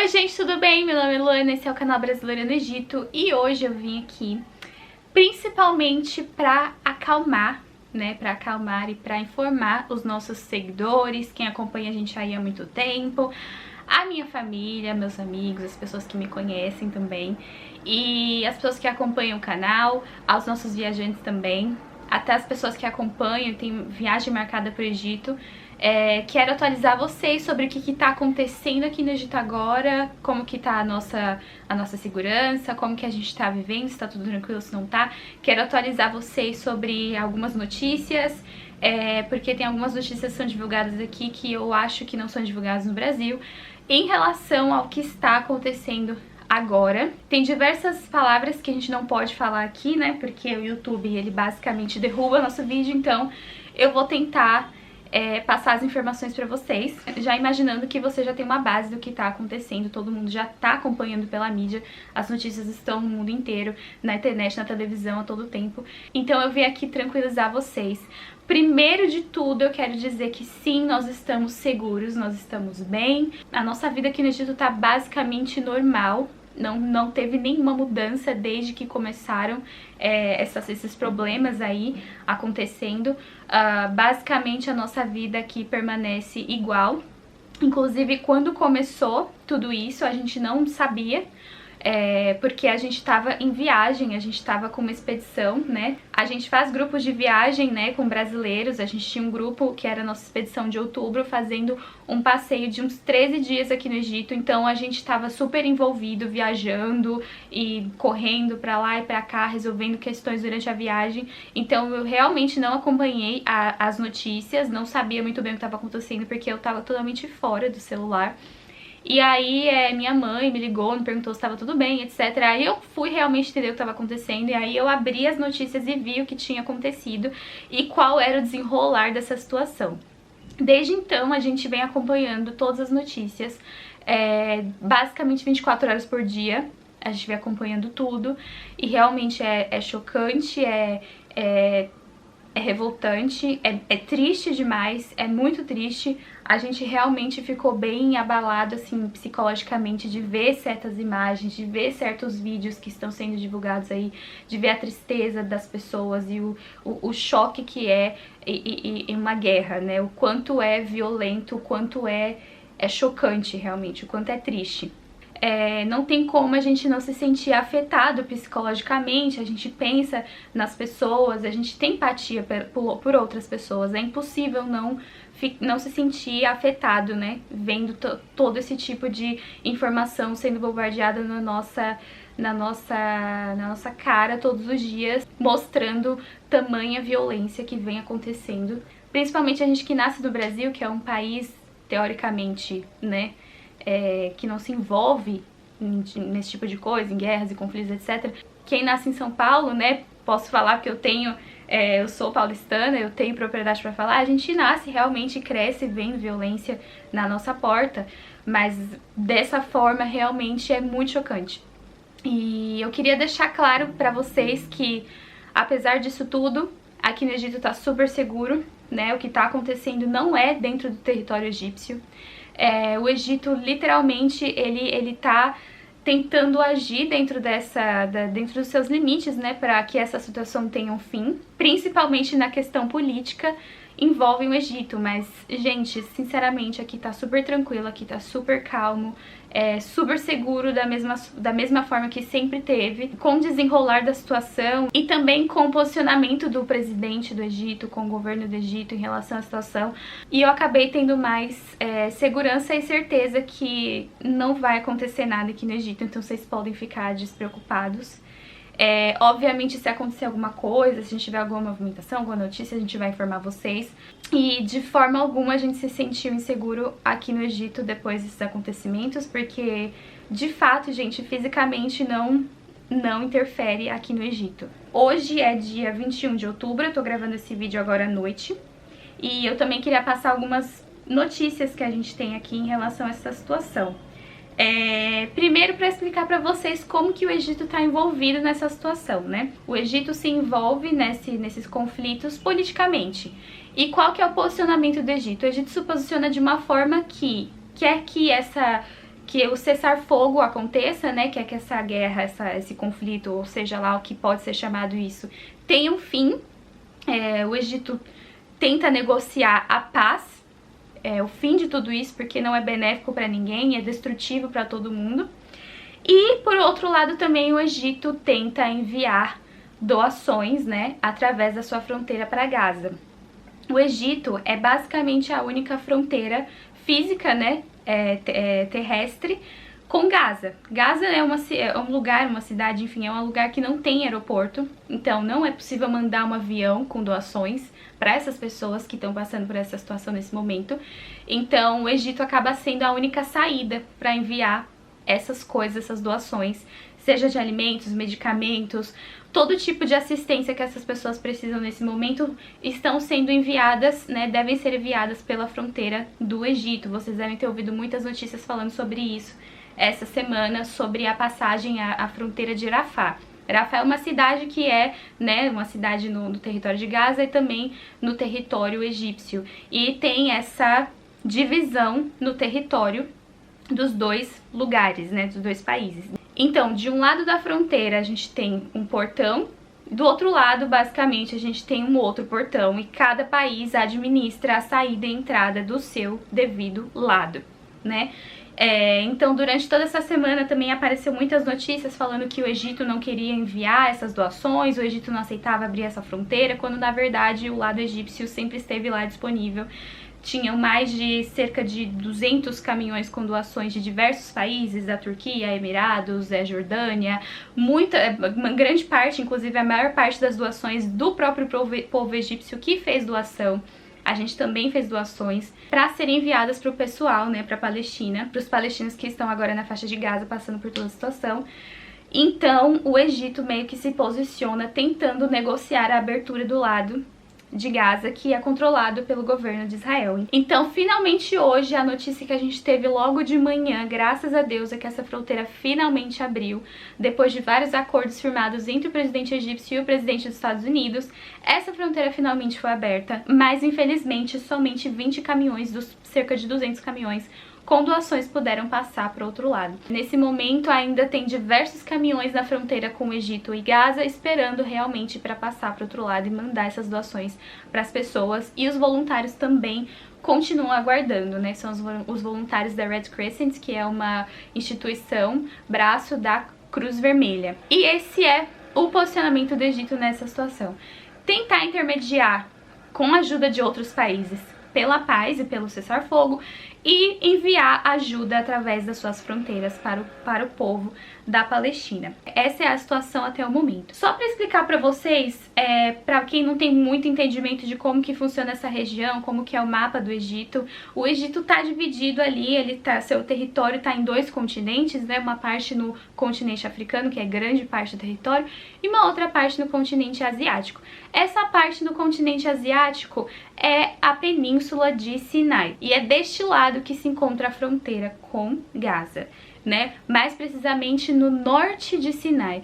Oi gente, tudo bem? Meu nome é Luana, esse é o canal Brasileira no Egito e hoje eu vim aqui principalmente pra acalmar, pra acalmar e pra informar os nossos seguidores, quem acompanha a gente aí há muito tempo, a minha família, meus amigos, as pessoas que me conhecem também e as pessoas que acompanham o canal, aos nossos viajantes também, até as pessoas que acompanham, tem viagem marcada pro Egito. Quero atualizar vocês sobre o que está acontecendo aqui no Egito agora, como que tá a nossa segurança, como que a gente tá vivendo, se tá tudo tranquilo, se não tá. Quero atualizar vocês sobre algumas notícias, porque tem algumas notícias que são divulgadas aqui que eu acho que não são divulgadas no Brasil, em relação ao que está acontecendo agora. Tem diversas palavras que a gente não pode falar aqui, né, porque o YouTube, ele basicamente derruba nosso vídeo, então eu vou tentar passar as informações pra vocês, já imaginando que você já tem uma base do que tá acontecendo, todo mundo já tá acompanhando pela mídia, as notícias estão no mundo inteiro, na internet, na televisão, a todo tempo. Então eu vim aqui tranquilizar vocês. Primeiro de tudo, eu quero dizer que sim, nós estamos seguros, nós estamos bem, a nossa vida aqui no Egito tá basicamente normal. Não teve nenhuma mudança desde que começaram esses problemas aí acontecendo. Basicamente a nossa vida aqui permanece igual. Inclusive quando começou tudo isso a gente não sabia, porque a gente tava em viagem, a gente tava com uma expedição, né? A gente faz grupos de viagem, né, com brasileiros. A gente tinha um grupo que era a nossa expedição de outubro, fazendo um passeio de uns 13 dias aqui no Egito. Então a gente tava super envolvido, viajando e correndo pra lá e pra cá, resolvendo questões durante a viagem. Então eu realmente não acompanhei as notícias, não sabia muito bem o que tava acontecendo, porque eu tava totalmente fora do celular. E aí minha mãe me ligou, me perguntou se estava tudo bem, etc. Aí eu fui realmente entender o que estava acontecendo, e aí eu abri as notícias e vi o que tinha acontecido e qual era o desenrolar dessa situação. Desde então a gente vem acompanhando todas as notícias, basicamente 24 horas por dia, a gente vem acompanhando tudo, e realmente é chocante, é revoltante, é triste demais, é muito triste. A gente realmente ficou bem abalado, assim, psicologicamente, de ver certas imagens, de ver certos vídeos que estão sendo divulgados aí, de ver a tristeza das pessoas e o choque que é uma guerra, né? O quanto é violento, o quanto é chocante, realmente, o quanto é triste. Não tem como a gente não se sentir afetado psicologicamente, a gente pensa nas pessoas, a gente tem empatia por outras pessoas, é impossível não se sentir afetado, né, vendo todo esse tipo de informação sendo bombardeada na nossa cara todos os dias, mostrando tamanha violência que vem acontecendo. Principalmente a gente que nasce no Brasil, que é um país, teoricamente, né, que não se envolve nesse tipo de coisa, em guerras e conflitos, etc. Quem nasce em São Paulo, né, posso falar que eu sou paulistana, eu tenho propriedade pra falar, a gente nasce realmente e cresce vendo violência na nossa porta, mas dessa forma realmente é muito chocante. E eu queria deixar claro pra vocês que, apesar disso tudo, aqui no Egito tá super seguro, né, o que tá acontecendo não é dentro do território egípcio. O Egito, literalmente, ele tá tentando agir dentro dos seus limites, né, para que essa situação tenha um fim, principalmente na questão política, envolve o Egito, mas, gente, sinceramente, aqui tá super tranquilo, aqui tá super calmo, super seguro da mesma forma que sempre teve, com o desenrolar da situação e também com o posicionamento do presidente do Egito, com o governo do Egito em relação à situação, e eu acabei tendo mais segurança e certeza que não vai acontecer nada aqui no Egito, então vocês podem ficar despreocupados. Obviamente, se acontecer alguma coisa, se a gente tiver alguma movimentação, alguma notícia, a gente vai informar vocês. E de forma alguma a gente se sentiu inseguro aqui no Egito depois desses acontecimentos, porque de fato, gente, fisicamente não interfere aqui no Egito. Hoje é dia 21 de outubro, eu tô gravando esse vídeo agora à noite, e eu também queria passar algumas notícias que a gente tem aqui em relação a essa situação. Primeiro, para explicar para vocês como que o Egito está envolvido nessa situação, né? O Egito se envolve nesses conflitos politicamente. E qual que é o posicionamento do Egito? O Egito se posiciona de uma forma que quer que que o cessar-fogo aconteça, né, que é que essa guerra, esse conflito, ou seja lá o que pode ser chamado isso, tenha um fim. O Egito tenta negociar a paz, o fim de tudo isso, porque não é benéfico para ninguém, é destrutivo para todo mundo. E, por outro lado, também o Egito tenta enviar doações, né, através da sua fronteira para Gaza. O Egito é basicamente a única fronteira física, né, terrestre com Gaza. Gaza é um lugar, uma cidade, enfim, é um lugar que não tem aeroporto, então não é possível mandar um avião com doações para essas pessoas que estão passando por essa situação nesse momento. Então o Egito acaba sendo a única saída para enviar essas coisas, essas doações, seja de alimentos, medicamentos, todo tipo de assistência que essas pessoas precisam nesse momento estão sendo enviadas, né, devem ser enviadas pela fronteira do Egito. Vocês devem ter ouvido muitas notícias falando sobre isso essa semana, sobre a passagem à fronteira de Rafah. Rafah é uma cidade que é, né, uma cidade no território de Gaza e também no território egípcio. E tem essa divisão no território dos dois lugares, né, dos dois países. Então, de um lado da fronteira a gente tem um portão, do outro lado, basicamente, a gente tem um outro portão e cada país administra a saída e entrada do seu devido lado, né? Então, durante toda essa semana também apareceu muitas notícias falando que o Egito não queria enviar essas doações, o Egito não aceitava abrir essa fronteira, quando na verdade o lado egípcio sempre esteve lá disponível. Tinham mais de cerca de 200 caminhões com doações de diversos países, da Turquia, Emirados, Jordânia, uma grande parte, inclusive a maior parte das doações do próprio povo egípcio que fez doação. A gente também fez doações para serem enviadas para o pessoal, né, para a Palestina, para os palestinos que estão agora na faixa de Gaza passando por toda a situação. Então, o Egito meio que se posiciona tentando negociar a abertura do lado de Gaza, que é controlado pelo governo de Israel. Então, finalmente hoje, a notícia que a gente teve logo de manhã, graças a Deus, é que essa fronteira finalmente abriu, depois de vários acordos firmados entre o presidente egípcio e o presidente dos Estados Unidos. Essa fronteira finalmente foi aberta, mas infelizmente somente 20 caminhões dos cerca de 200 caminhões com doações puderam passar para o outro lado. Nesse momento ainda tem diversos caminhões na fronteira com o Egito e Gaza esperando realmente para passar para o outro lado e mandar essas doações para as pessoas, e os voluntários também continuam aguardando, né? São os voluntários da Red Crescent, que é uma instituição, braço da Cruz Vermelha. E esse é o posicionamento do Egito nessa situação. Tentar intermediar com a ajuda de outros países pela paz e pelo cessar-fogo e enviar ajuda através das suas fronteiras para o povo da Palestina. Essa é a situação até o momento. Só para explicar para vocês, para quem não tem muito entendimento de como que funciona essa região, como que é o mapa do Egito, o Egito tá dividido ali, seu território tá em dois continentes, né? Uma parte no continente africano, que é grande parte do território, e uma outra parte no continente asiático. Essa parte no continente asiático é a península de Sinai, e é deste lado que se encontra a fronteira com Gaza, né? Mais precisamente no norte de Sinai.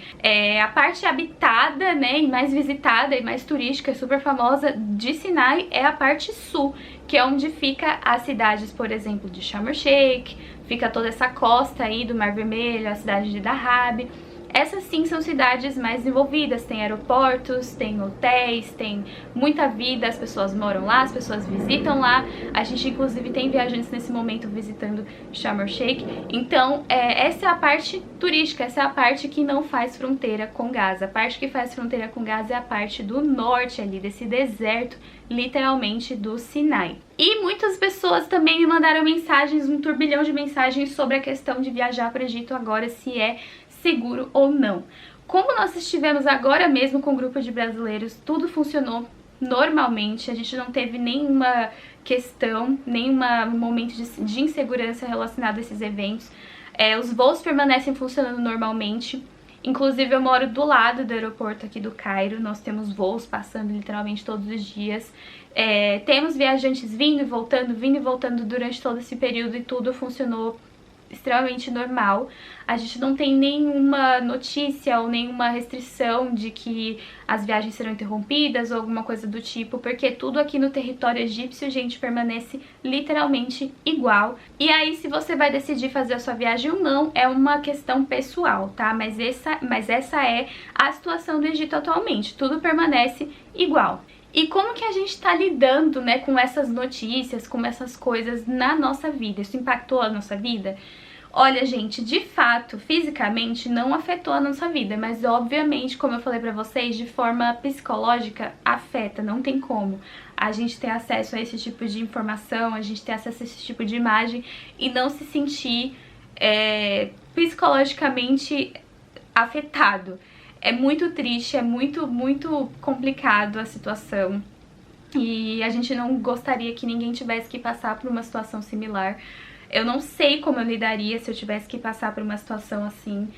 A parte habitada, né, e mais visitada e mais turística, super famosa de Sinai é a parte sul, que é onde fica as cidades, por exemplo, de Sharm el-Sheikh, fica toda essa costa aí do Mar Vermelho, a cidade de Dahab. Essas sim são cidades mais desenvolvidas, tem aeroportos, tem hotéis, tem muita vida, as pessoas moram lá, as pessoas visitam lá. A gente inclusive tem viajantes nesse momento visitando Sharm el-Sheikh. Então essa é a parte turística, essa é a parte que não faz fronteira com Gaza. A parte que faz fronteira com Gaza é a parte do norte ali, desse deserto, literalmente do Sinai. E muitas pessoas também me mandaram mensagens, um turbilhão de mensagens sobre a questão de viajar para o Egito agora, se é seguro ou não. Como nós estivemos agora mesmo com um grupo de brasileiros, tudo funcionou normalmente, a gente não teve nenhuma questão, nenhum momento de insegurança relacionado a esses eventos. Os voos permanecem funcionando normalmente. Inclusive eu moro do lado do aeroporto aqui do Cairo, nós temos voos passando literalmente todos os dias. Temos viajantes vindo e voltando durante todo esse período, e tudo funcionou extremamente normal. A gente não tem nenhuma notícia ou nenhuma restrição de que as viagens serão interrompidas ou alguma coisa do tipo, porque tudo aqui no território egípcio, gente, permanece literalmente igual. E aí, se você vai decidir fazer a sua viagem ou não, é uma questão pessoal, tá? Mas essa é a situação do Egito atualmente, tudo permanece igual. E como que a gente tá lidando, né, com essas notícias, com essas coisas na nossa vida? Isso impactou a nossa vida? Olha, gente, de fato, fisicamente não afetou a nossa vida, mas obviamente, como eu falei pra vocês, de forma psicológica afeta, não tem como. A gente ter acesso a esse tipo de informação, a gente ter acesso a esse tipo de imagem e não se sentir psicologicamente afetado. É muito triste, é muito complicado a situação. E a gente não gostaria que ninguém tivesse que passar por uma situação similar. Eu não sei como eu lidaria se eu tivesse que passar por uma situação assim.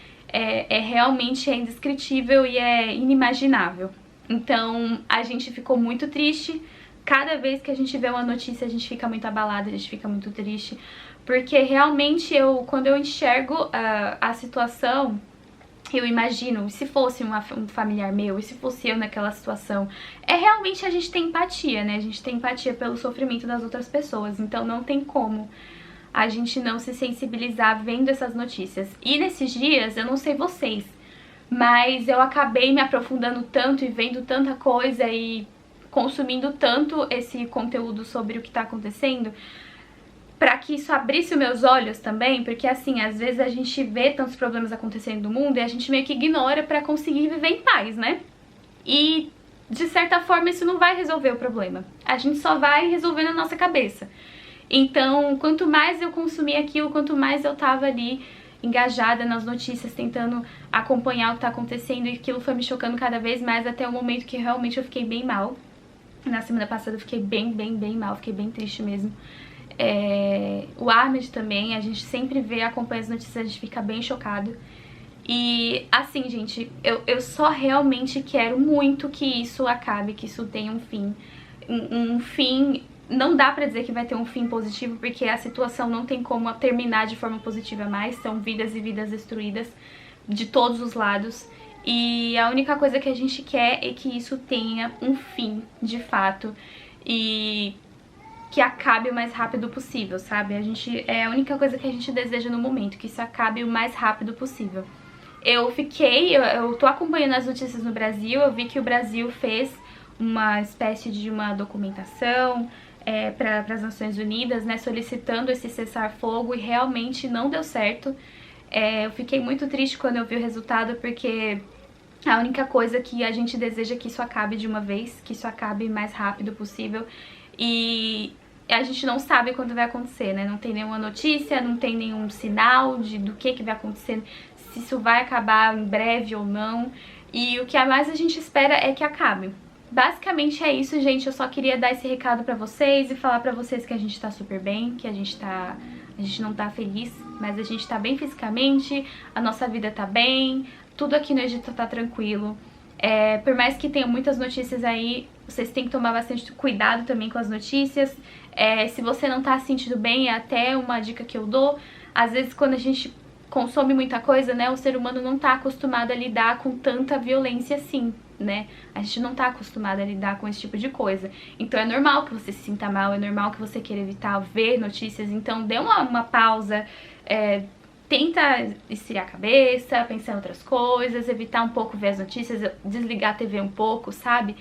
Realmente indescritível e é inimaginável. Então a gente ficou muito triste. Cada vez que a gente vê uma notícia a gente fica muito abalada, a gente fica muito triste. Porque realmente quando eu enxergo a situação, eu imagino, se fosse um familiar meu, e se fosse eu naquela situação, realmente a gente tem empatia, né? A gente tem empatia pelo sofrimento das outras pessoas, então não tem como a gente não se sensibilizar vendo essas notícias. E nesses dias, eu não sei vocês, mas eu acabei me aprofundando tanto e vendo tanta coisa e consumindo tanto esse conteúdo sobre o que tá acontecendo, pra que isso abrisse os meus olhos também, porque assim, às vezes a gente vê tantos problemas acontecendo no mundo e a gente meio que ignora pra conseguir viver em paz, né? E de certa forma isso não vai resolver o problema, a gente só vai resolver na nossa cabeça. Então, quanto mais eu consumia aquilo, quanto mais eu tava ali engajada nas notícias, tentando acompanhar o que tá acontecendo, e aquilo foi me chocando cada vez mais até o momento que realmente eu fiquei bem mal. Na semana passada eu fiquei bem mal, fiquei bem triste mesmo. O Ahmed também, a gente sempre vê, acompanha as notícias, a gente fica bem chocado. E assim, gente, eu só realmente quero muito que isso acabe, que isso tenha um fim. Um fim, não dá pra dizer que vai ter um fim positivo, porque a situação não tem como terminar de forma positiva mais. São vidas e vidas destruídas de todos os lados. E a única coisa que a gente quer é que isso tenha um fim, de fato. E que acabe o mais rápido possível, sabe? É a única coisa que a gente deseja no momento, que isso acabe o mais rápido possível. Eu tô acompanhando as notícias no Brasil, eu vi que o Brasil fez uma espécie de uma documentação para as Nações Unidas, né, solicitando esse cessar-fogo, e realmente não deu certo. Eu fiquei muito triste quando eu vi o resultado, porque a única coisa que a gente deseja é que isso acabe de uma vez, que isso acabe o mais rápido possível. E a gente não sabe quando vai acontecer, né? Não tem nenhuma notícia, não tem nenhum sinal do que vai acontecer, se isso vai acabar em breve ou não. E o que mais a gente espera é que acabe. Basicamente é isso, gente. Eu só queria dar esse recado pra vocês e falar pra vocês que a gente tá super bem, que a gente não tá feliz, mas a gente tá bem fisicamente, a nossa vida tá bem, tudo aqui no Egito tá tranquilo. Por mais que tenha muitas notícias aí, vocês têm que tomar bastante cuidado também com as notícias. Se você não tá se sentindo bem, é até uma dica que eu dou. Às vezes quando a gente consome muita coisa, né, o ser humano não tá acostumado a lidar com tanta violência assim, né? A gente não tá acostumado a lidar com esse tipo de coisa. Então é normal que você se sinta mal, é normal que você queira evitar ver notícias. Então dê uma pausa, tenta esfriar a cabeça, pensar em outras coisas, evitar um pouco ver as notícias, desligar a TV um pouco, sabe?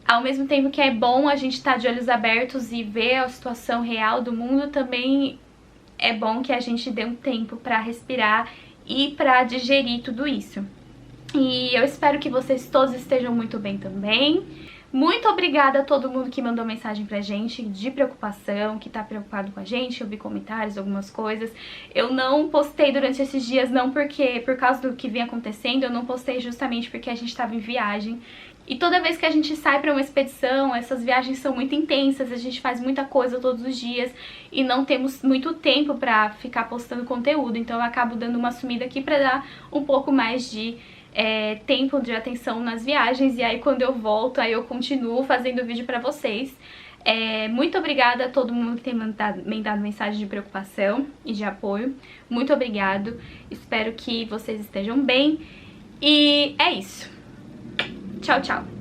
Ao mesmo tempo que é bom a gente estar de olhos abertos e ver a situação real do mundo, também é bom que a gente dê um tempo pra respirar e pra digerir tudo isso. E eu espero que vocês todos estejam muito bem também. Muito obrigada a todo mundo que mandou mensagem pra gente de preocupação, que tá preocupado com a gente. Eu vi comentários, algumas coisas. Eu não postei durante esses dias, não porque por causa do que vinha acontecendo, eu não postei justamente porque a gente tava em viagem. E toda vez que a gente sai pra uma expedição, essas viagens são muito intensas, a gente faz muita coisa todos os dias e não temos muito tempo pra ficar postando conteúdo. Então eu acabo dando uma sumida aqui pra dar um pouco mais de tempo de atenção nas viagens, e aí quando eu volto, aí eu continuo fazendo vídeo pra vocês. Muito obrigada a todo mundo que tem mandado mensagem de preocupação e de apoio. Muito obrigado. Espero que vocês estejam bem. E é isso. Tchau, tchau.